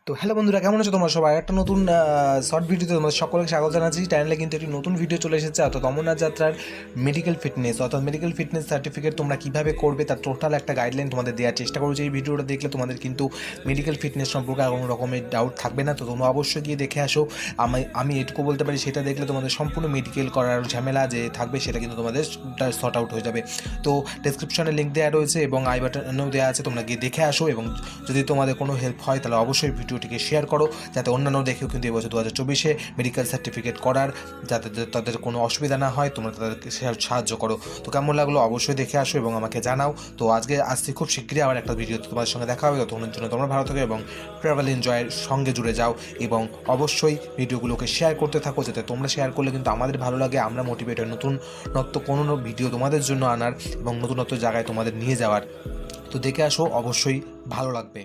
তো হ্যালো বন্ধুরা, কেমন আছো তোমরা সবাই? একটা নতুন শর্ট ভিডিওতে তোমাদের সকলকে স্বাগত জানাচ্ছি। চ্যানেলে কিন্তু একটি নতুন ভিডিও চলে এসেছে, অর্থাৎ অমরনাথ যাত্রার মেডিকেল ফিটনেস অর্থাৎ মেডিকেল ফিটনেস সার্টিফিকেট তোমরা কীভাবে করবে তার টোটাল একটা গাইডলাইন তোমাদের দেওয়ার চেষ্টা করছি। এই ভিডিওটা দেখলে তোমাদের কিন্তু মেডিকেল ফিটনেস সম্পর্কে কোনো রকমের ডাউট থাকবে না। তো তোমরা অবশ্যই গিয়ে দেখে আসো। আমি এটুকু বলতে পারি, সেটা দেখলে তোমাদের সম্পূর্ণ মেডিকেল করার ঝামেলা যে থাকবে সেটা কিন্তু তোমাদের সর্ট আউট হয়ে যাবে। তো ডেসক্রিপশনে লিঙ্ক দেওয়া রয়েছে এবং আই বাটনেও দেওয়া আছে, তোমরা গিয়ে দেখে আসো। এবং যদি তোমাদের কোনো হেল্প হয় তাহলে অবশ্যই ভিডিওটিকে শেয়ার করো, যাতে অন্যান্য দেখেও কিন্তু এবছর 2024 মেডিকেল সার্টিফিকেট করার যাতে তাদের কোনো অসুবিধা না হয়, তোমরা তাদেরকে সাহায্য করো। তো কেমন লাগলো অবশ্যই দেখে আসো এবং আমাকে জানাও। তো আজকে আসছি খুব শীঘ্রই আবার একটা ভিডিও তোমাদের সঙ্গে দেখা হবে। ততক্ষণের জন্য তোমরা ভালো থাকো এবং ট্রাভেল এনজয়ের সঙ্গে জুড়ে যাও এবং অবশ্যই ভিডিওগুলোকে শেয়ার করতে থাকো, যাতে তোমরা শেয়ার করলে কিন্তু আমাদের ভালো লাগে, আমরা মোটিভেট হয় নতুনত্ব কোনো ভিডিও তোমাদের জন্য আনার এবং নতুনত্ব জায়গায় তোমাদের নিয়ে যাওয়ার। তো দেখে আসো, অবশ্যই ভালো লাগবে।